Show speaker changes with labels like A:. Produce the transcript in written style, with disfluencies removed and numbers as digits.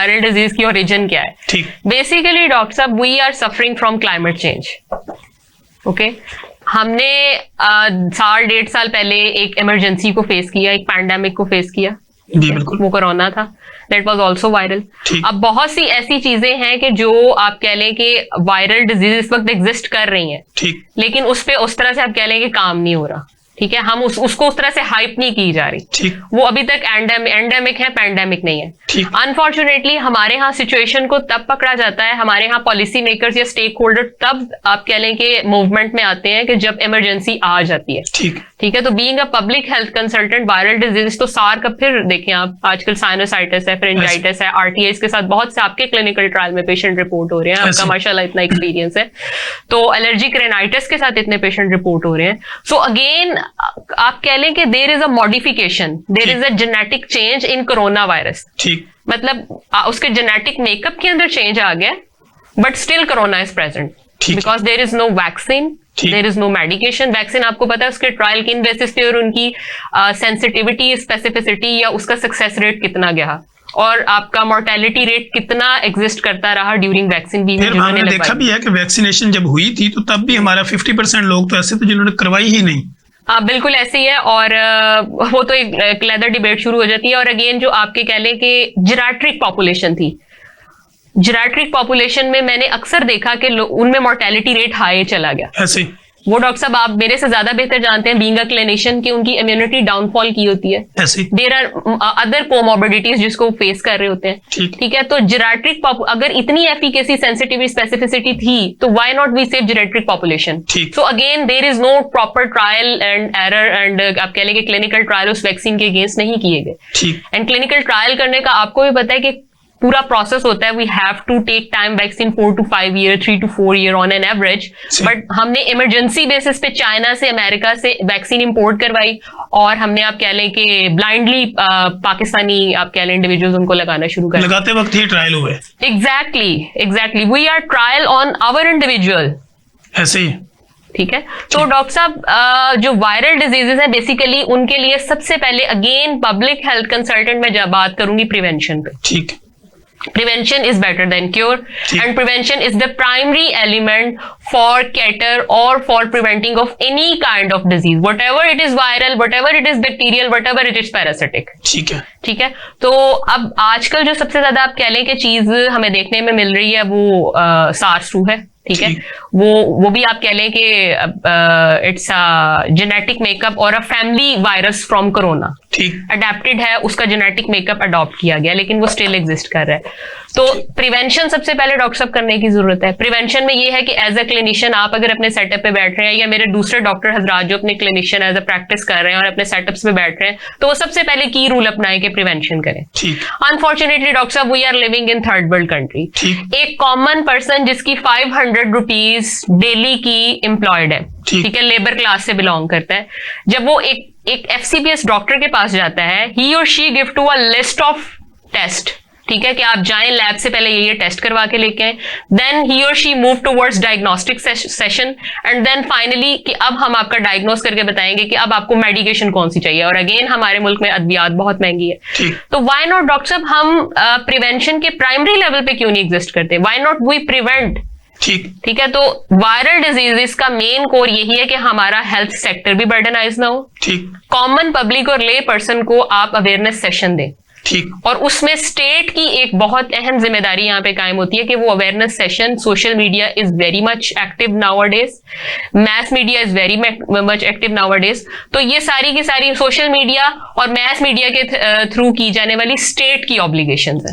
A: Viral disease की origin क्या है।
B: ठीक।
A: बेसिकली डॉक्टर साहब, we are suffering from climate change. Okay, हमने 1.5 साल पहले एक इमरजेंसी को फेस किया, एक पैंडेमिक को फेस किया।
B: जी बिल्कुल।
A: वो कोरोना था, दैट वाज आल्सो वायरल। अब बहुत सी ऐसी चीजें हैं कि जो आप कह लें कि वायरल डिजीज इस वक्त एग्जिस्ट कर रही हैं,
B: ठीक,
A: लेकिन उस पे उस तरह से आप कह लें कि काम नहीं हो रहा। ठीक है, हम उसको उस तरह से हाइप नहीं की जा रही।
B: ठीक।
A: वो अभी तक एंडेमिक है, पैंडेमिक नहीं है। अनफॉर्चुनेटली हमारे यहाँ सिचुएशन को तब पकड़ा जाता है, हमारे यहाँ पॉलिसी मेकर्स या स्टेक होल्डर तब आप कह लें कि मूवमेंट में आते हैं कि जब इमरजेंसी आ जाती है। ठीक है, तो being a public health consultant, viral disease तो सार का फिर देखें आप, आजकल साइनोसाइटिस है, फ्रिंजाइटिस है, आरटीआई के साथ बहुत से आपके क्लिनिकल ट्रायल में पेशेंट रिपोर्ट हो रहे हैं। आपका माशाल्लाह इतना एक्सपीरियंस है, तो एलर्जिक रेनाइटिस के साथ इतने पेशेंट रिपोर्ट हो रहे हैं। सो अगेन आप कह लें कि there is a modification, there is a genetic change in corona virus.
B: ठीक,
A: मतलब उसके जेनेटिक मेकअप के अंदर चेंज आ गया, but still corona is present because there is no vaccine, there is no medication. Vaccine आपको पता है उसके ट्रायल किन बेसिस पे और उनकी सेंसिटिविटी, स्पेसिफिसिटी या उसका सक्सेस रेट कितना गया, और आपका मोर्टेलिटी रेट कितना एग्जिस्ट करता रहा ड्यूरिंग वैक्सीन भी।
B: फिर हमने देखा भी है कि वैक्सीनेशन जब हुई थी तो तब भी हमारा 50% लोग तो ऐसे थे जिन्होंने करवाई ही नहीं।
A: बिल्कुल ऐसे ही है, और वो तो एक लेदर डिबेट शुरू हो जाती है। और अगेन जो आपके कह लें कि जेराट्रिक पॉपुलेशन थी, जेराट्रिक पॉपुलेशन में मैंने अक्सर देखा कि उनमें मोर्टेलिटी रेट हाई चला गया।
B: ऐसे
A: वो डॉक्टर साहब आप मेरे से ज्यादा बेहतर जानते हैं, बीइंग अ क्लिनिशियन, कि उनकी इम्यूनिटी डाउनफॉल की होती है। देयर आर अदर कोमॉर्बिडिटीज जिसको फेस कर रहे होते हैं। ठीक है, तो जेराट्रिक अगर इतनी एफिकेसी, सेंसिटिविटी, स्पेसिफिसिटी थी तो why not we save geriatric population. So again there is no proper trial and error, and आप कह लेंगे क्लिनिकल ट्रायल उस वैक्सीन के अगेंस्ट नहीं किए गए। एंड क्लिनिकल ट्रायल करने का आपको भी पता है कि पूरा प्रोसेस होता है। We have to take time, vaccine 4 to 5 year, 3 to 4 year on an average. But हमने इमरजेंसी बेसिस पे चाइना से, अमेरिका से वैक्सीन इंपोर्ट करवाई, और हमने आप कह लें कि ब्लाइंडली पाकिस्तानी आप कह लें इंडिविजुअल्स उनको लगाना शुरू कर,
B: लगाते वक्त ही ट्रायल हुए।
A: Exactly we are trial on our individual,
B: ऐसे ही।
A: ठीक है, तो डॉक्टर साहब जो वायरल डिजीजेस हैं बेसिकली उनके लिए सबसे पहले अगेन पब्लिक हेल्थ कंसल्टेंट में जब बात करूंगी प्रिवेंशन पे।
B: ठीक,
A: prevention is better than cure, and prevention is the primary element for cater or for preventing of any kind of disease, whatever it is viral, whatever it is bacterial, whatever it is parasitic। ठीक है, तो अब आजकल जो सबसे ज्यादा आप कह लें कि चीज हमें देखने में मिल रही है वो SARS-2 है। ठीक है, वो भी आप कह लें कि इट्स अ जेनेटिक मेकअप और a family virus from corona. Adapted है, उसका जेनेटिक मेकअप अडॉप्ट किया गया, लेकिन वो स्टिल एग्जिस्ट कर रहा है। तो प्रिवेंशन सबसे पहले डॉक्टर साहब करने की जरूरत है। प्रिवेंशन में ये है कि एज अ क्लिनिशियन आप अगर अपने सेटअप पे बैठ रहे हैं, या मेरे दूसरे डॉक्टर हजरात जो अपने क्लिनिशियन एज अ प्रैक्टिस कर रहे हैं और अपने सेटअप्स पे बैठ रहे हैं, तो वो सबसे पहले की रूल अपनाए कि प्रिवेंशन करें। अनफॉर्चुनेटली डॉक्टर साहब we are living in third world country. एक कॉमन पर्सन जिसकी 500 रुपीज डेली की एम्प्लॉयड है, ठीक है, लेबर क्लास से बिलोंग करता है, जब वो एक FCPS डॉक्टर के पास जाता है, ही और she give to a list of test. ठीक है, कि आप जाएं लैब से पहले ये टेस्ट करवा के लेके आए, देन ही और she move towards diagnostic session, and then finally कि अब हम आपका डायग्नोस करके बताएंगे कि अब आपको मेडिकेशन कौन सी चाहिए। और अगेन हमारे मुल्क में अद्वियात बहुत महंगी है, तो व्हाई नॉट डॉक्टर साहब हम प्रिवेंशन के प्राइमरी लेवल पे क्यों नहीं एग्जिस्ट करते? Why not we prevent? ठीक है, तो वायरल डिजीजेस का मेन कोर यही है कि हमारा हेल्थ सेक्टर भी बर्डनाइज ना हो। कॉमन पब्लिक और ले पर्सन को आप अवेयरनेस सेशन दें। और उसमें स्टेट की एक बहुत अहम जिम्मेदारी यहाँ पे कायम होती है कि वो awareness session, social media is very much active nowadays, mess media is very much active nowadays. तो ये सारी की सारी सोशल मीडिया और मैस मीडिया के थ्रू की जाने वाली स्टेट की ऑब्लिगेशंस है।